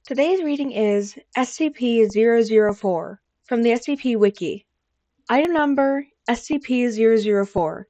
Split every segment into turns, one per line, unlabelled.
Today's reading is SCP-004 from the SCP Wiki. Item number SCP-004.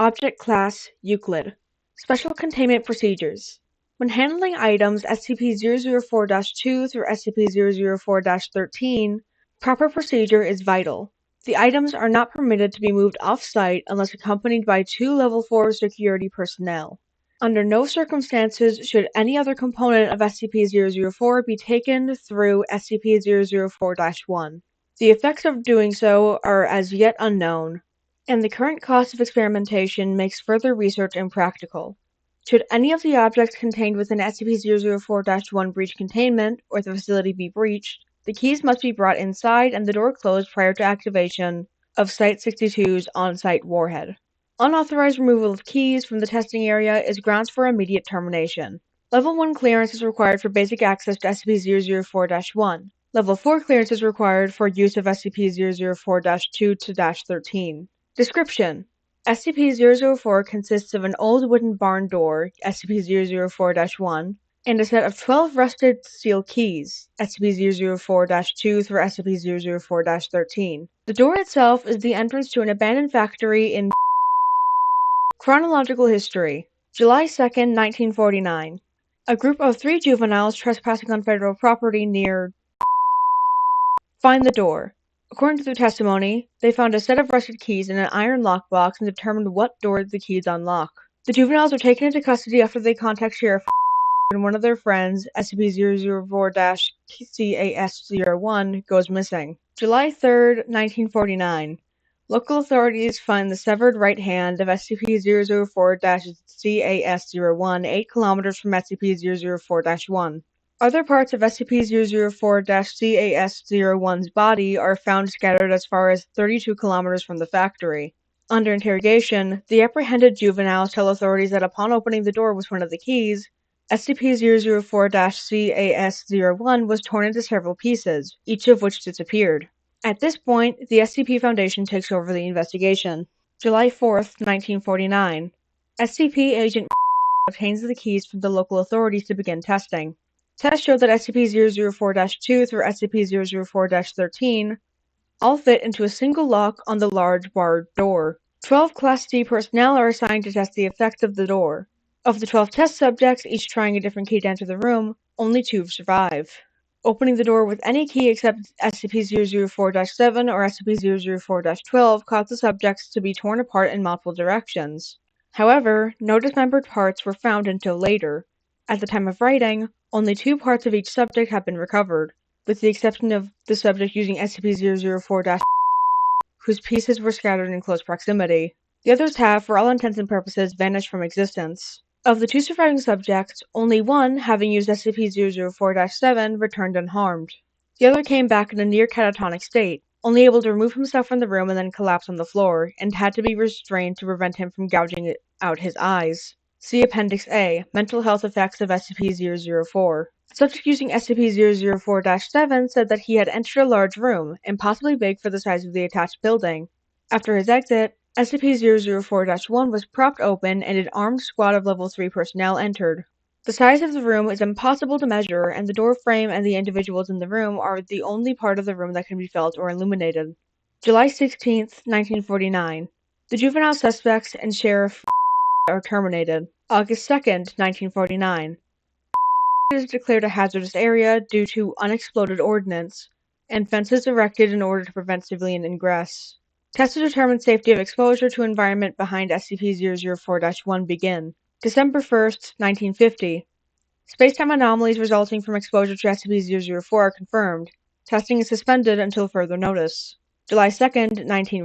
Object Class Euclid. Special Containment Procedures. When handling items SCP-004-2 through SCP-004-13, proper procedure is vital. The items are not permitted to be moved off-site unless accompanied by 2 Level 4 security personnel. Under no circumstances should any other component of SCP-004 be taken through SCP-004-1. The effects of doing so are as yet unknown, and the current cost of experimentation makes further research impractical. Should any of the objects contained within SCP-004-1 breach containment, or the facility be breached, the keys must be brought inside and the door closed prior to activation of Site-62's on-site warhead. Unauthorized removal of keys from the testing area is grounds for immediate termination. Level 1 clearance is required for basic access to SCP-004-1. Level 4 clearance is required for use of SCP-004-2-13. Description: SCP-004 consists of an old wooden barn door, SCP-004-1, and a set of 12 rusted steel keys, SCP-004-2 through SCP-004-13. The door itself is the entrance to an abandoned factory in Chronological history: July 2, 1949. A group of 3 juveniles trespassing on federal property near find the door. According to their testimony, they found a set of rusted keys in an iron lockbox and determined what door the keys unlock. The juveniles are taken into custody after they contact Sheriff and one of their friends, SCP-004-CAS-01, goes missing. July 3, 1949. Local authorities find the severed right hand of SCP-004-CAS-01 8 kilometers from SCP-004-1. Other parts of SCP-004-CAS-01's body are found scattered as far as 32 kilometers from the factory. Under interrogation, the apprehended juveniles tell authorities that upon opening the door with one of the keys, SCP-004-CAS-01 was torn into several pieces, each of which disappeared. At this point, the SCP Foundation takes over the investigation. July 4, 1949. SCP Agent obtains the keys from the local authorities to begin testing. Tests show that SCP-004-2 through SCP-004-13 all fit into a single lock on the large barred door. 12 Class D personnel are assigned to test the effects of the door. Of the 12 test subjects, each trying a different key to enter the room, only 2 survive. Opening the door with any key except SCP-004-7 or SCP-004-12 caused the subjects to be torn apart in multiple directions. However, no dismembered parts were found until later. At the time of writing, only 2 parts of each subject have been recovered, with the exception of the subject using SCP-004-, whose pieces were scattered in close proximity. The others have, for all intents and purposes, vanished from existence. Of the 2 surviving subjects, only one, having used SCP-004-7, returned unharmed. The other came back in a near catatonic state, only able to remove himself from the room and then collapse on the floor, and had to be restrained to prevent him from gouging out his eyes. See Appendix A, Mental Health Effects of SCP-004. A subject using SCP-004-7 said that he had entered a large room, impossibly big for the size of the attached building. After his exit, SCP-004-1 was propped open and an armed squad of Level 3 personnel entered. The size of the room is impossible to measure, and the door frame and the individuals in the room are the only part of the room that can be felt or illuminated. July 16, 1949. The juvenile suspects and Sheriff are terminated. August 2, 1949. Is declared a hazardous area due to unexploded ordnance, and fences erected in order to prevent civilian ingress. Tests to determine safety of exposure to environment behind SCP-004-1 begin. December 1, 1950. Space-time anomalies resulting from exposure to SCP-004 are confirmed. Testing is suspended until further notice. July 2, 1950.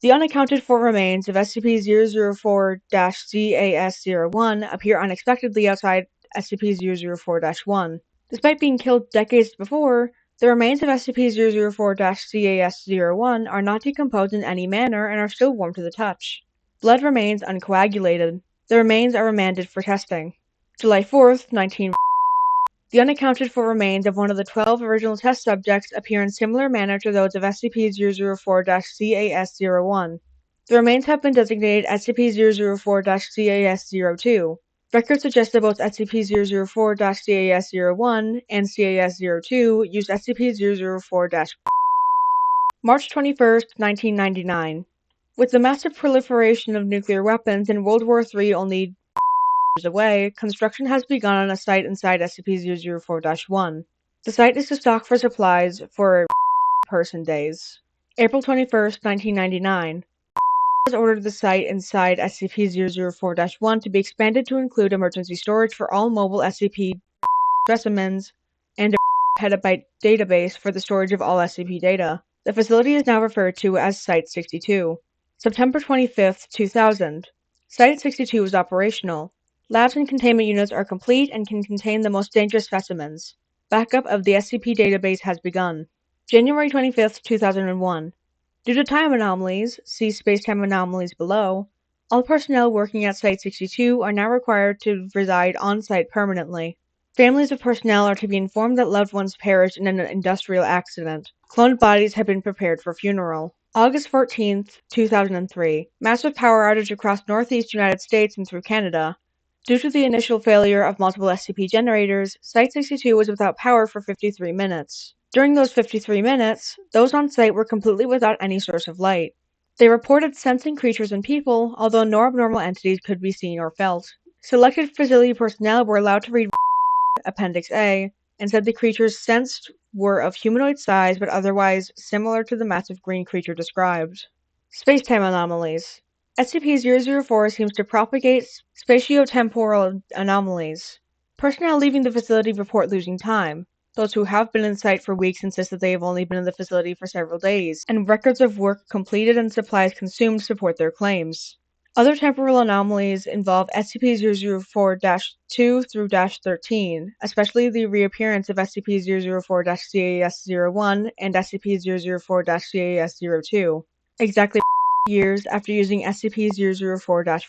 The unaccounted for remains of SCP-004-CAS-01 appear unexpectedly outside SCP-004-1. Despite being killed decades before, the remains of SCP-004-CAS-01 are not decomposed in any manner and are still warm to the touch. Blood remains uncoagulated. The remains are remanded for testing. July 4th, 1950. The unaccounted for remains of one of the 12 original test subjects appear in similar manner to those of SCP-004-CAS-01. The remains have been designated SCP-004-CAS-02. Records suggest that both SCP-004-CAS-01 and CAS-02 used SCP-004- March 21st, 1999. With the massive proliferation of nuclear weapons and World War III only years away, construction has begun on a site inside SCP-004-1. The site is to stock for supplies for person days. April 21st, 1999. Has ordered the site inside SCP-004-1 to be expanded to include emergency storage for all mobile SCP specimens and a petabyte database for the storage of all SCP data. The facility is now referred to as Site-62. September 25th, 2000. Site-62 is operational. Labs and containment units are complete and can contain the most dangerous specimens. Backup of the SCP database has begun. January 25th, 2001. Due to time anomalies, see space-time anomalies below, all personnel working at Site-62 are now required to reside on-site permanently. Families of personnel are to be informed that loved ones perished in an industrial accident. Cloned bodies have been prepared for funeral. August 14th, 2003. Massive power outage across northeast United States and through Canada. Due to the initial failure of multiple SCP generators, Site-62 was without power for 53 minutes. During those 53 minutes, those on site were completely without any source of light. They reported sensing creatures and people, although no abnormal entities could be seen or felt. Selected facility personnel were allowed to read Appendix A, and said the creatures sensed were of humanoid size but otherwise similar to the massive green creature described. Spacetime anomalies. SCP-004 seems to propagate spatiotemporal anomalies. Personnel leaving the facility report losing time. Those who have been in site for weeks insist that they have only been in the facility for several days, and records of work completed and supplies consumed support their claims. Other temporal anomalies involve SCP-004-2 through -13, especially the reappearance of SCP-004-CAS-01 and SCP-004-CAS-02. Exactly years after using SCP-004-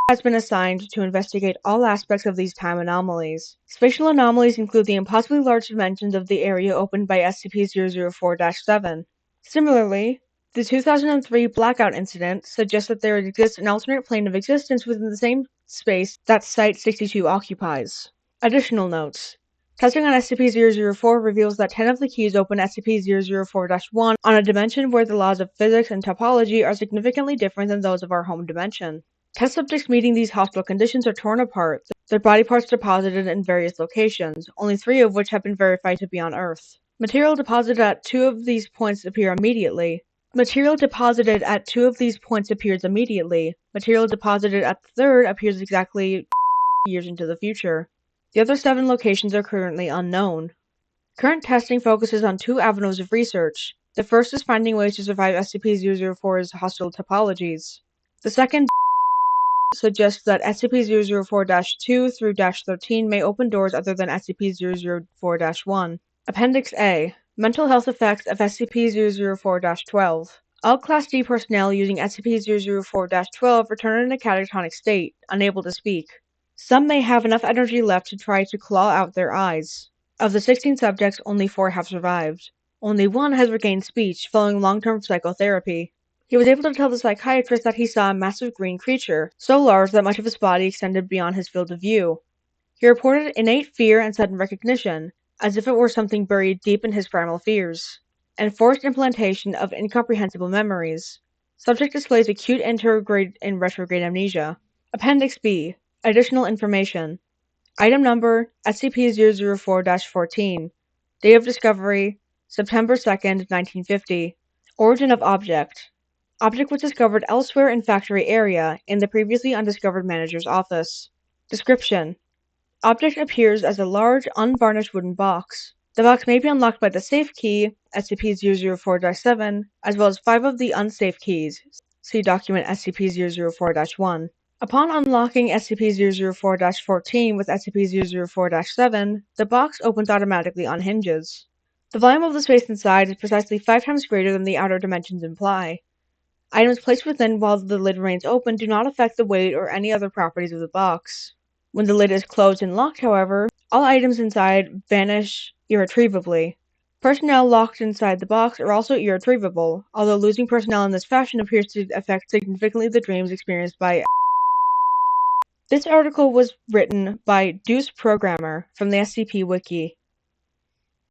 has been assigned to investigate all aspects of these time anomalies. Spatial anomalies include the impossibly large dimensions of the area opened by SCP-004-7. Similarly, the 2003 blackout incident suggests that there exists an alternate plane of existence within the same space that Site-62 occupies. Additional notes. Testing on SCP-004 reveals that 10 of the keys open SCP-004-1 on a dimension where the laws of physics and topology are significantly different than those of our home dimension. Test subjects meeting these hostile conditions are torn apart, their body parts deposited in various locations, only 3 of which have been verified to be on Earth. Material deposited at 2 of these points appears immediately. Material deposited at the third appears exactly years into the future. The other 7 locations are currently unknown. Current testing focuses on 2 avenues of research. The first is finding ways to survive SCP-004's hostile topologies. The second suggests that SCP-004-2 through -13 may open doors other than SCP-004-1. Appendix A. Mental health effects of SCP-004-12. All Class D personnel using SCP-004-12 return in a catatonic state, unable to speak. Some may have enough energy left to try to claw out their eyes. Of the 16 subjects, only 4 have survived. Only 1 has regained speech following long-term psychotherapy. He was able to tell the psychiatrist that he saw a massive green creature, so large that much of his body extended beyond his field of view. He reported innate fear and sudden recognition, as if it were something buried deep in his primal fears, and forced implantation of incomprehensible memories. Subject displays acute anterograde and retrograde amnesia. Appendix B. Additional information. Item number SCP-004-14. Date of discovery September 2nd, 1950. Origin of object. Object was discovered elsewhere in factory area, in the previously undiscovered manager's office. Description. Object appears as a large, unvarnished wooden box. The box may be unlocked by the safe key, SCP-004-7, as well as 5 of the unsafe keys. See document SCP-004-1. Upon unlocking SCP-004-14 with SCP-004-7, the box opens automatically on hinges. The volume of the space inside is precisely 5 times greater than the outer dimensions imply. Items placed within while the lid remains open do not affect the weight or any other properties of the box. When the lid is closed and locked, however, all items inside vanish irretrievably. Personnel locked inside the box are also irretrievable, although losing personnel in this fashion appears to affect significantly the dreams experienced by This article was written by deusprogrammer from the SCP wiki.